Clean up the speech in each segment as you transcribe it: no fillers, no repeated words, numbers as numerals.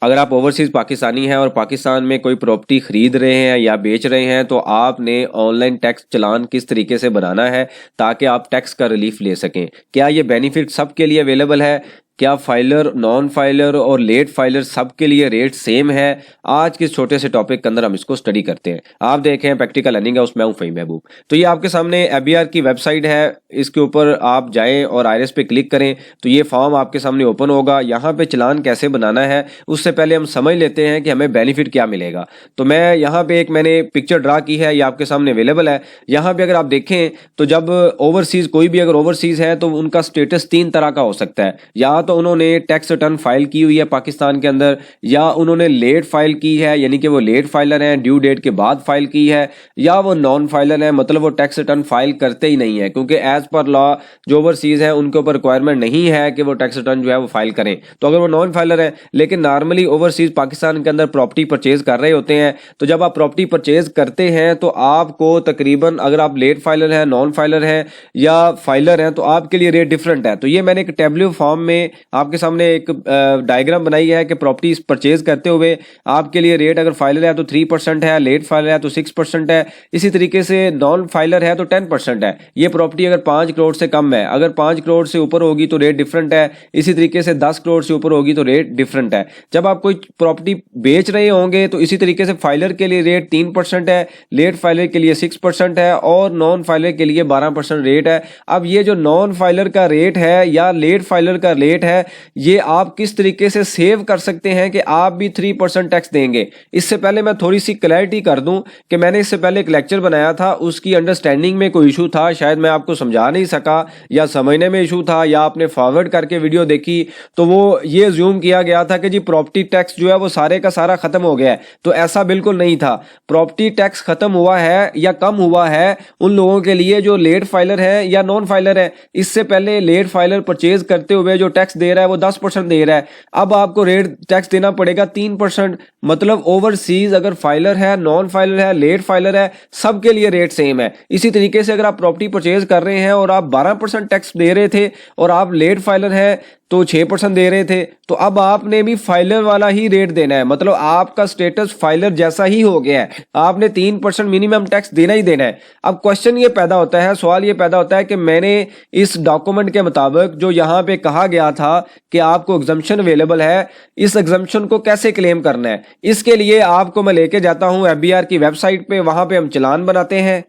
अगर आप ओवरसीज़ पाकिस्तानी हैं और पाकिस्तान में कोई प्रॉपर्टी खरीद रहे हैं या बेच रहे हैं तो आपने ऑनलाइन टैक्स चालान किस तरीके से बनाना है ताकि आप टैक्स का रिलीफ ले सकें। क्या ये बेनिफिट सबके लिए अवेलेबल है? क्या फाइलर, नॉन फाइलर और लेट फाइलर सबके लिए रेट सेम है? आज के छोटे से टॉपिक के अंदर हम इसको स्टडी करते हैं। आप देखें प्रैक्टिकल लर्निंग है, उसमें हूँ फ़हीम महबूब। तो ये आपके सामने एबीआर की वेबसाइट है, इसके ऊपर आप जाएं और आईआरएस पे क्लिक करें तो ये फॉर्म आपके सामने ओपन होगा। यहाँ पे चालान कैसे बनाना है उससे पहले हम समझ लेते हैं कि हमें बेनिफिट क्या मिलेगा। तो मैं यहाँ पे मैंने पिक्चर ड्रा की है, ये आपके सामने अवेलेबल है। यहाँ पे अगर आप देखें तो जब ओवरसीज़ कोई भी अगर ओवरसीज़ है तो उनका स्टेटस 3 तरह का हो सकता है। या तो उन्होंने टैक्स रिटर्न फाइल की हुई है पाकिस्तान के अंदर, या उन्होंने लेट फाइल की है यानी कि वो लेट फाइलर हैं, ड्यू डेट के बाद फाइल की है, या वो नॉन फाइलर हैं मतलब वो टैक्स रिटर्न फाइल करते ही नहीं है, क्योंकि एज पर लॉ जो ओवरसीज हैं उनके ऊपर रिक्वायरमेंट नहीं है कि वो टैक्स रिटर्न जो है वो फाइल करें। तो अगर वो नॉन फाइलर है लेकिन नॉर्मली ओवरसीज पाकिस्तान के अंदर प्रॉपर्टी परचेज कर रहे होते हैं, तो जब आप प्रॉपर्टी परचेज करते हैं तो आपको तकरीबन अगर आप लेट फाइलर हैं, नॉन फाइलर हैं या फाइलर हैं तो आपके लिए रेट डिफरेंट है। तो ये मैंने एक टेबल्यू फॉर्म में आपके सामने एक डायग्राम बनाई है कि प्रॉपर्टी परचेज करते हुए आपके लिए रेट अगर फाइलर है तो 3% है, लेट फाइलर है तो 6% है, इसी तरीके से नॉन फाइलर है तो 10% है। ये प्रॉपर्टी अगर 5 करोड़ से कम है, अगर 5 करोड़ से ऊपर होगी तो रेट डिफरेंट है, इसी तरीके से 10 करोड़ से ऊपर होगी तो रेट डिफरेंट है। जब आप कोई प्रॉपर्टी बेच रहे होंगे तो इसी तरीके से फाइलर के लिए रेट 3% है, लेट फाइलर के लिए 6% है और नॉन फाइलर के लिए 12% रेट है। अब ये जो नॉन फाइलर का रेट है या लेट फाइलर का रेट है, ये आप किस तरीके से सेव कर सकते हैं कि आप भी 3% टैक्स देंगे। इससे पहले मैं थोड़ी सी क्लैरिटी कर दूं कि मैंने इससे पहले एक लेक्चर बनाया था, उसकी अंडरस्टैंडिंग में कोई इशू था, शायद मैं आपको समझा नहीं सका या समझने में इशू था, या आपने फॉरवर्ड करके वीडियो देखी तो वो ये अज्यूम किया गया था कि जी प्रॉपर्टी टैक्स जो है वो सारे का सारा खत्म हो गया है। तो ऐसा बिल्कुल नहीं था। प्रॉपर्टी टैक्स खत्म हुआ है या कम हुआ है उन लोगों के लिए जो लेट फाइलर है या नॉन फाइलर है। इससे पहले लेट फाइलर परचेज करते हुए जो टैक्स दे रहा है वो 10% दे रहा है, अब आपको रेट टैक्स देना पड़ेगा 3%। मतलब ओवरसीज अगर फाइलर है, नॉन फाइलर है, लेट फाइलर है, सबके लिए रेट सेम है। इसी तरीके से अगर आप प्रॉपर्टी परचेज कर रहे हैं और आप 12% टैक्स दे रहे थे और आप लेट फाइलर है तो 6% दे रहे थे, तो अब आपने भी फाइलर वाला ही रेट देना है। मतलब आपका स्टेटस फाइलर जैसा ही हो गया है, आपने 3% मिनिमम टैक्स देना ही देना है। अब क्वेश्चन ये पैदा होता है, सवाल ये पैदा होता है कि मैंने इस डॉक्यूमेंट के मुताबिक जो यहाँ पे कहा गया था कि आपको एग्जम्पशन अवेलेबल है, इस एग्जम्पशन को कैसे क्लेम करना है। इसके लिए आपको मैं लेके जाता हूँ एफबीआर की वेबसाइट पे, वहां पे हम चालान बनाते हैं।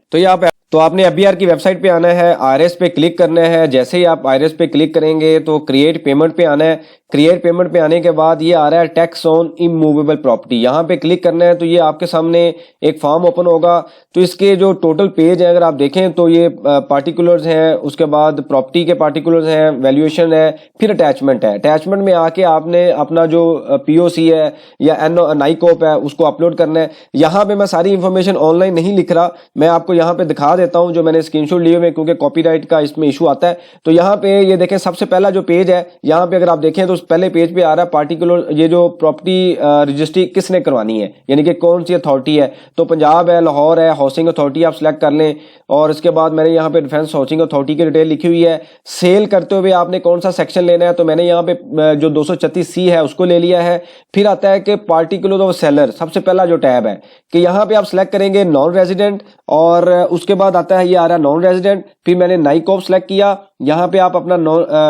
तो आपने एफबीआर की वेबसाइट पे आना है, आईआरएस पे क्लिक करना है। जैसे ही आप आईआरएस पे क्लिक करेंगे तो क्रिएट पेमेंट पे आना है। क्रिएट पेमेंट पे आने के बाद ये आ रहा है टैक्स ऑन इमूवेबल प्रॉपर्टी, यहाँ पे क्लिक करना है। तो ये आपके सामने एक फॉर्म ओपन होगा। तो इसके जो टोटल पेज है अगर आप देखें तो ये पार्टिकुलर्स हैं, उसके बाद प्रॉपर्टी के पार्टिकुलर्स हैं, वैल्यूएशन है, फिर अटैचमेंट है। अटैचमेंट में आके आपने अपना जो पीओसी है या नाइकोप है उसको अपलोड करना है। यहाँ पे मैं सारी इंफॉर्मेशन ऑनलाइन नहीं लिख रहा, मैं आपको यहाँ पे दिखा देता हूँ जो मैंने स्क्रीनशॉट लिए हुए, क्योंकि कॉपीराइट का इसमें इशू आता है। तो यहाँ पे ये देखें, सबसे पहला जो पेज है यहाँ पे अगर आप देखें तो पहले पेज पे आ रहा है पार्टिकुलर, ये जो प्रॉपर्टी रजिस्ट्री किसने करवानी है, यानी कि कौन सी अथॉरिटी है। तो पंजाब है, लाहौर है, हाउसिंग अथॉरिटी आप सिलेक्ट कर लें। और इसके बाद मैंने यहाँ पे डिफेंस हाउसिंग अथॉरिटी की डिटेल लिखी हुई है। सेल करते हुए आपने कौन सा सेक्शन लेना है, तो मैंने यहाँ पे जो 236C है उसको ले लिया है। फिर आता है कि पार्टिकुलर ऑफ सेलर, सबसे पहला जो टैब है कि यहाँ पे आप सिलेक्ट करेंगे नॉन रेजिडेंट, और उसके बाद आता है ये आ रहा है नॉन रेजिडेंट। फिर मैंने नाइकॉप सेलेक्ट किया, यहाँ पे आप अपना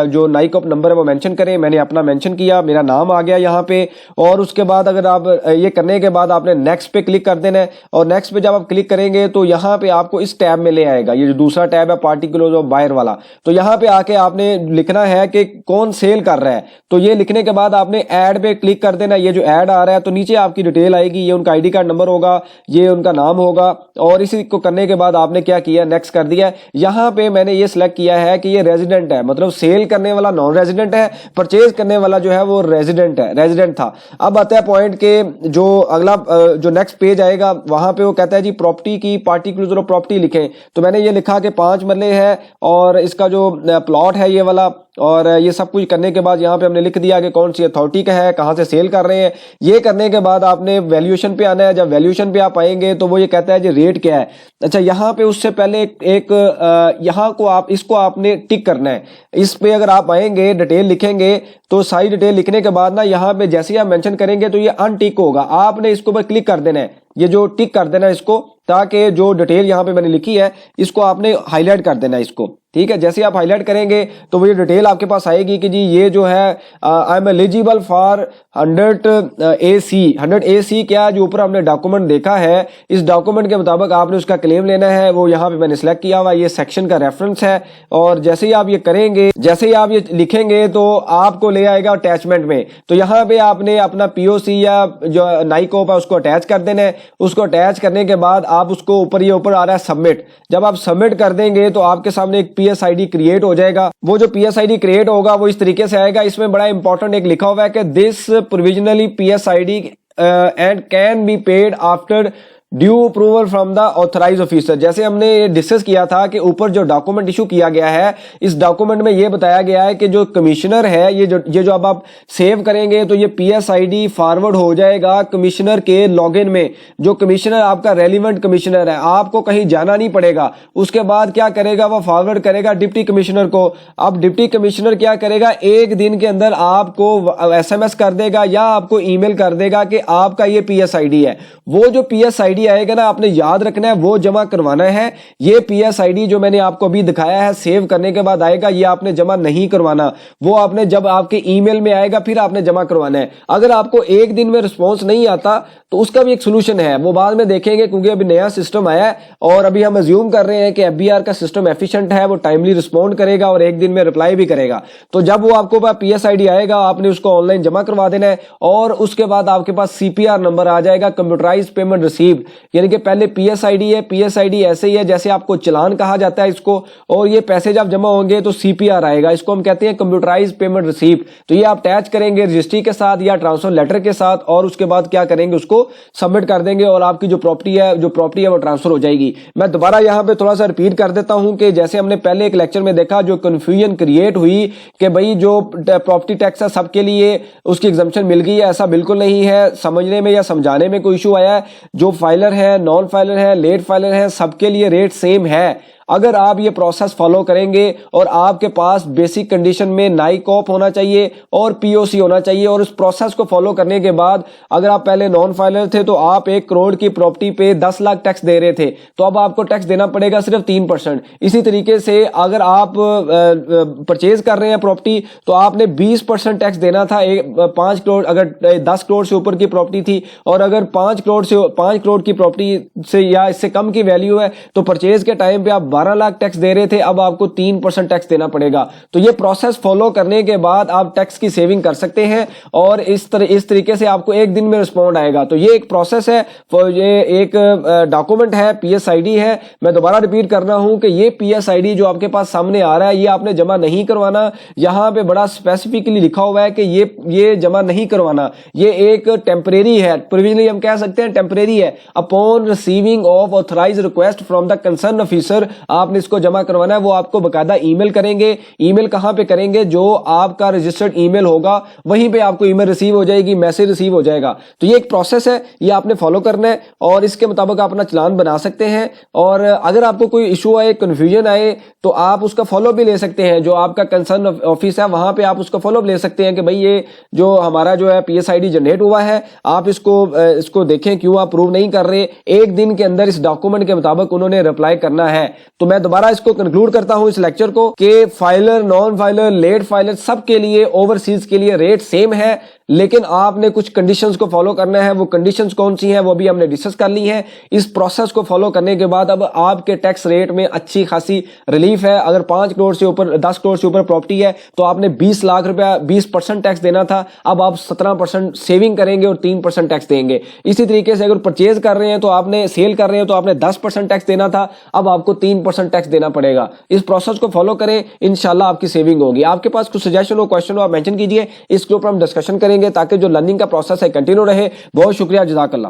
जो नाइकॉप नंबर है वो मेंशन करें। मैंने अपना मेंशन किया, मेरा नाम आ गया यहाँ पे। और उसके बाद अगर आप ये करने के बाद आपने नेक्स्ट पे क्लिक कर देना है। और नेक्स्ट पे जब आप क्लिक करेंगे तो यहाँ पे आपको इस टैब में ले आएगा, ये जो दूसरा टैब है पार्टिकुलर ऑफ बायर वाला। तो यहाँ पे आके आपने लिखना है कि कौन सेल कर रहा है। तो ये लिखने के बाद आपने ऐड पे क्लिक कर देना। ये जो ऐड आ रहा है तो नीचे आपकी डिटेल आएगी, ये उनका आईडी कार्ड नंबर होगा, ये उनका नाम होगा। और इसी को करने के बाद आपने क्या किया, नेक्स्ट कर दिया। यहाँ पे मैंने ये सिलेक्ट किया है कि ये रेजिडेंट है, मतलब सेल करने वाला नॉन रेजिडेंट है, परचेज करने वाला जो है वो रेजिडेंट है, रेजिडेंट था। अब आता है पॉइंट के जो अगला जो नेक्स्ट पेज आएगा वहां पे वो कहता है जी प्रॉपर्टी की पार्टिकुलर प्रॉपर्टी लिखें। तो मैंने ये लिखा कि 5 मरले है और इसका जो प्लॉट है ये वाला, और ये सब कुछ करने के बाद यहाँ पे हमने लिख दिया कि कौन सी अथॉरिटी का है, कहाँ से सेल कर रहे हैं। ये करने के बाद आपने वैल्यूएशन पे आना है। जब वैल्यूएशन पे आप आएंगे तो वो ये कहता है जी रेट क्या है। अच्छा, यहाँ पे उससे पहले यहाँ को आप इसको आपने टिक करना है। इस पे अगर आप आएंगे, डिटेल लिखेंगे तो सारी डिटेल लिखने के बाद ना यहाँ पे जैसे ही आप मेंशन करेंगे तो ये अनटिक होगा। आपने इसको ऊपर क्लिक कर देना है, ये जो टिक कर देना है इसको, ताकि जो डिटेल यहाँ पे मैंने लिखी है इसको आपने हाईलाइट कर देना है इसको। ठीक है, जैसे आप हाईलाइट करेंगे तो वो ये डिटेल आपके पास आएगी कि जी ये जो है I am eligible for 100 AC क्या जो ऊपर हमने डॉक्यूमेंट देखा है, इस डॉक्यूमेंट के मुताबिक आपने उसका क्लेम लेना है। वो यहाँ पे मैंने सिलेक्ट किया हुआ, ये सेक्शन का रेफरेंस है। और जैसे ही आप ये करेंगे, जैसे ही आप ये लिखेंगे तो आपको ले आएगा अटैचमेंट में। तो यहाँ पे आपने अपना POC या जो नाइकोप है उसको अटैच कर देना है। उसको अटैच करने के बाद आप उसको ऊपर, ये ऊपर आ रहा है सबमिट। जब आप सबमिट कर देंगे तो आपके सामने एक PSID क्रिएट हो जाएगा। वो जो PSID क्रिएट होगा वो इस तरीके से आएगा। इसमें बड़ा इंपॉर्टेंट एक लिखा हुआ है कि this provisionally PSID and can be paid after due approval from the authorise officer. जैसे हमने डिस्कस किया था कि ऊपर जो डॉक्यूमेंट इशू किया गया है, इस डॉक्यूमेंट में ये बताया गया है कि जो कमिश्नर है, ये जो अब आप सेव करेंगे तो ये PSID फॉरवर्ड हो जाएगा कमिश्नर के लॉगिन में। जो कमिश्नर आपका रेलिवेंट कमिश्नर है, आपको कहीं जाना नहीं पड़ेगा। उसके बाद क्या करेगा, वो फॉरवर्ड करेगा डिप्टी कमिश्नर को। अब डिप्टी कमिश्नर क्या करेगा, एक दिन के अंदर आपको SMS कर देगा या आपको ईमेल कर देगा कि आपका ये PSID है। वो जो PSID आएगा ना, आपने याद रखना है, वो जमा करवाना है। ये PSID जो मैंने आपको अभी दिखाया है, सेव करने के बाद आएगा, ये आपने जमा नहीं करवाना। वो आपने जब आपके ईमेल में आएगा फिर आपने जमा करवाना है। अगर आपको एक दिन में रिस्पॉन्स नहीं आता तो उसका भी एक सोल्यूशन है, वो बाद में देखेंगे, क्योंकि अभी नया सिस्टम आया है और अभी हम अज्यूम कर रहे हैं कि FBR का सिस्टम एफिशिएंट है, वो टाइमली रिस्पॉन्ड करेगा और एक दिन में रिप्लाई भी करेगा। तो जब वो आपको पास PSID आएगा, आपने उसको ऑनलाइन जमा करवा देना है और उसके बाद आपके पास CPR नंबर आ जाएगा, कंप्यूटराइज पेमेंट रिसीव्ड। यानी कि पहले PSID है, PSID ऐसे ही है जैसे आपको चलान कहा जाता है इसको, और ये पैसे जब जमा होंगे तो CPR आएगा, इसको हम कहते हैं कंप्यूटराइज पेमेंट रिसीव्ड। तो ये आप अटैच करेंगे रजिस्ट्री के साथ या ट्रांसफर लेटर के साथ, और उसके बाद क्या करेंगे, उसको सबमिट कर देंगे और आपकी जो प्रॉपर्टी है वो ट्रांसफर हो जाएगी। मैं दोबारा यहाँ पे थोड़ा सा रिपीट कर देता हूँ कि जैसे हमने पहले एक लेक्चर में देखा, जो कंफ्यूजन क्रिएट हुई कि भाई जो प्रॉपर्टी टैक्स है सबके लिए उसकी एग्जम्पशन मिल गई है, ऐसा बिल्कुल नहीं है। समझने में या समझाने में कोई इशू आया है, जो फाइलर है, नॉन फाइलर है, लेट फाइलर है, सबके लिए रेट सेम है। अगर आप ये प्रोसेस फॉलो करेंगे और आपके पास बेसिक कंडीशन में नाइकॉप होना चाहिए और POC होना चाहिए, और उस प्रोसेस को फॉलो करने के बाद अगर आप पहले नॉन फाइलर थे तो आप 1 करोड़ की प्रॉपर्टी पे 10 लाख टैक्स दे रहे थे, तो अब आपको टैक्स देना पड़ेगा सिर्फ 3%। इसी तरीके से अगर आप परचेज कर रहे हैं प्रॉपर्टी तो आपने 20% टैक्स देना था। 5 करोड़, अगर 10 करोड़ से ऊपर की प्रॉपर्टी थी, और अगर 5 करोड़ की प्रॉपर्टी से या इससे कम की वैल्यू है तो परचेज के टाइम पे आप 12 लाख टैक्स दे रहे थे, अब आपको 3% टैक्स देना पड़ेगा। तो ये प्रोसेस फॉलो करने के बाद आप टैक्स की सेविंग कर सकते हैं, और इस तरीके से आपको एक दिन में रिस्पॉन्ड आएगा। तो ये एक प्रोसेस है, ये एक डॉक्यूमेंट है, PSID है। मैं दोबारा रिपीट कर रहा हूं कि ये PSID जो आपके पास सामने आ रहा है, ये आपने जमा नहीं करवाना। यहां पे बड़ा स्पेसिफिकली लिखा हुआ है कि ये जमा नहीं करवाना, ये एक टेम्परेरी है, प्रोविजनली हम कह सकते हैं टेम्परेरी है। Upon receiving of authorise request from the concern officer आपने इसको जमा करवाना है। वो आपको बकायदा ईमेल करेंगे। ईमेल कहां पे करेंगे, जो आपका रजिस्टर्ड ईमेल होगा वहीं पे आपको ईमेल रिसीव हो जाएगी, मैसेज रिसीव हो जाएगा। तो ये एक प्रोसेस है, ये आपने फॉलो करना है और इसके मुताबिक आप अपना चलान बना सकते हैं। और अगर आपको कोई इशू आए, कंफ्यूजन आए, तो आप उसका फॉलो भी ले सकते हैं। जो आपका कंसर्न ऑफिस है वहां पे आप उसका फॉलो ले सकते हैं कि भाई ये जो हमारा जो है PSID जनरेट हुआ है, आप इसको देखें क्यों आप प्रूव नहीं कर रहे। एक दिन के अंदर इस डॉक्यूमेंट के मुताबिक उन्होंने रिप्लाई करना है। तो मैं दोबारा इसको कंक्लूड करता हूं इस लेक्चर को कि filer, non filer, late filer सबके लिए, ओवरसीज के लिए रेट सेम है, लेकिन आपने कुछ कंडीशंस को फॉलो करना है। वो कंडीशंस कौन सी हैं वो भी हमने डिस्कस कर ली है। इस प्रोसेस को फॉलो करने के बाद अब आपके टैक्स रेट में अच्छी खासी रिलीफ है। अगर 5 करोड़ से ऊपर, 10 करोड़ से ऊपर प्रॉपर्टी है तो आपने 20 लाख रुपया 20% टैक्स देना था, अब आप 17% सेविंग करेंगे और 3% टैक्स देंगे। इसी तरीके से अगर परचेज कर रहे हैं तो आपने, सेल कर रहे हैं तो आपने 10% टैक्स देना था, अब आपको 3% टैक्स देना पड़ेगा। इस प्रोसेस को फॉलो करें, इंशाल्लाह आपकी सेविंग होगी। आपके पास कुछ सजेशन हो, क्वेश्चन हो, आप मेंशन कीजिए, इसके ऊपर हम डिस्कशन करेंगे ताकि जो लर्निंग का प्रोसेस है कंटिन्यू रहे। बहुत शुक्रिया, जज़ाकल्लाह।